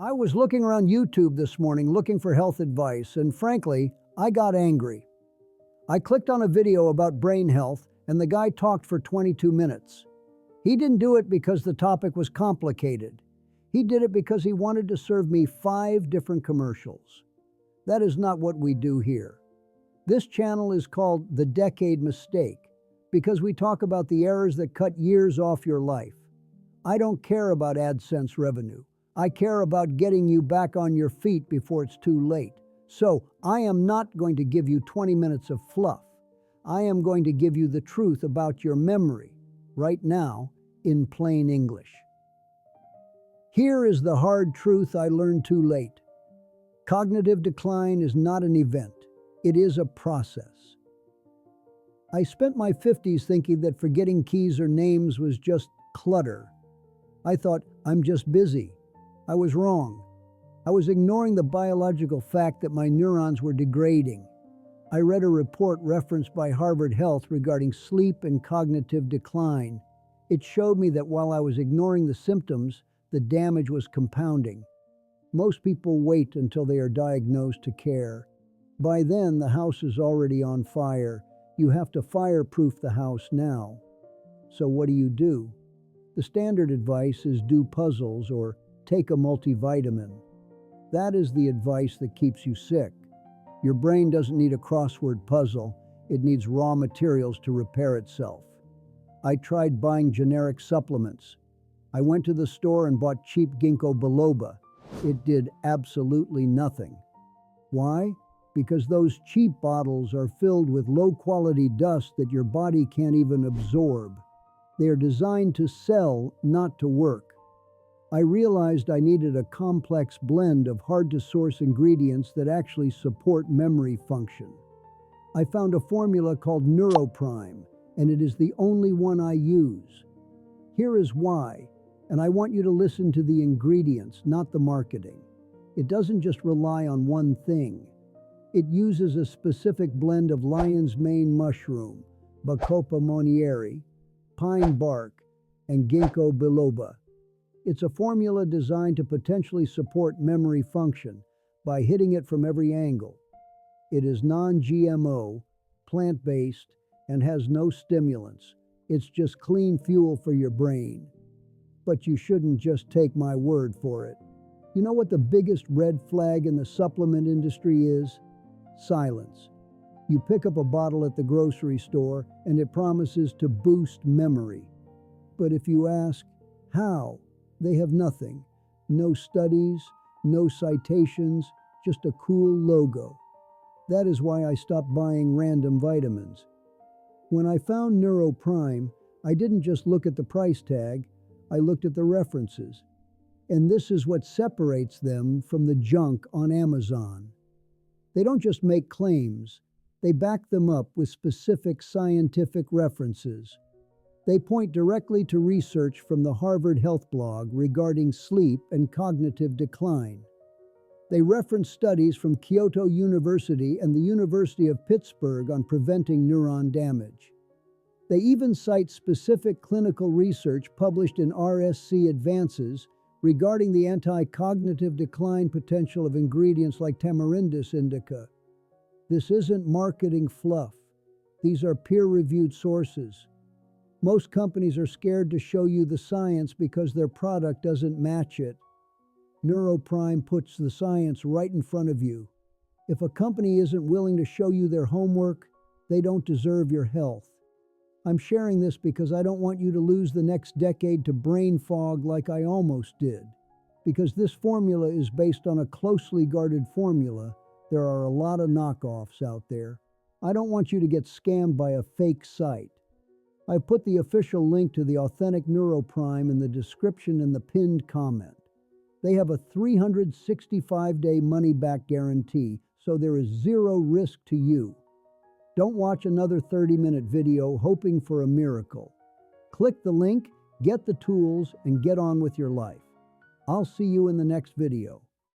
I was looking around YouTube this morning looking for health advice, and frankly, I got angry. I clicked on a video about brain health, and the guy talked for 22 minutes. He didn't do it because the topic was complicated. He did it because he wanted to serve me 5 different commercials. That is not what we do here. This channel is called The Decade Mistake because we talk about the errors that cut years off your life. I don't care about AdSense revenue. I care about getting you back on your feet before it's too late. So I am not going to give you 20 minutes of fluff. I am going to give you the truth about your memory, right now, in plain English. Here is the hard truth I learned too late. Cognitive decline is not an event. It is a process. I spent my 50s thinking that forgetting keys or names was just clutter. I thought, I'm just busy. I was wrong. I was ignoring the biological fact that my neurons were degrading. I read a report referenced by Harvard Health regarding sleep and cognitive decline. It showed me that while I was ignoring the symptoms, the damage was compounding. Most people wait until they are diagnosed to care. By then, the house is already on fire. You have to fireproof the house now. So what do? The standard advice is do puzzles or take a multivitamin. That is the advice that keeps you sick. Your brain doesn't need a crossword puzzle. It needs raw materials to repair itself. I tried buying generic supplements. I went to the store and bought cheap Ginkgo biloba. It did absolutely nothing. Why? Because those cheap bottles are filled with low-quality dust that your body can't even absorb. They are designed to sell, not to work. I realized I needed a complex blend of hard-to-source ingredients that actually support memory function. I found a formula called Neuroprime, and it is the only one I use. Here is why, and I want you to listen to the ingredients, not the marketing. It doesn't just rely on one thing. It uses a specific blend of lion's mane mushroom, Bacopa monnieri, pine bark, and Ginkgo biloba. It's a formula designed to potentially support memory function by hitting it from every angle. It is non-GMO, plant-based, and has no stimulants. It's just clean fuel for your brain. But you shouldn't just take my word for it. You know what the biggest red flag in the supplement industry is? Silence. You pick up a bottle at the grocery store and it promises to boost memory. But if you ask, how? They have nothing. No studies, no citations, just a cool logo. That is why I stopped buying random vitamins. When I found Neuroprime, I didn't just look at the price tag, I looked at the references. And this is what separates them from the junk on Amazon. They don't just make claims, they back them up with specific scientific references. They point directly to research from the Harvard Health blog regarding sleep and cognitive decline. They reference studies from Kyoto University and the University of Pittsburgh on preventing neuron damage. They even cite specific clinical research published in RSC Advances regarding the anti-cognitive decline potential of ingredients like Tamarindus indica. This isn't marketing fluff. These are peer-reviewed sources. Most companies are scared to show you the science because their product doesn't match it. Neuroprime puts the science right in front of you. If a company isn't willing to show you their homework, they don't deserve your health. I'm sharing this because I don't want you to lose the next decade to brain fog like I almost did. Because this formula is based on a closely guarded formula, there are a lot of knockoffs out there. I don't want you to get scammed by a fake site. I put the official link to the authentic Neuroprime in the description and the pinned comment. They have a 365-day money-back guarantee, so there is zero risk to you. Don't watch another 30-minute video hoping for a miracle. Click the link, get the tools, and get on with your life. I'll see you in the next video.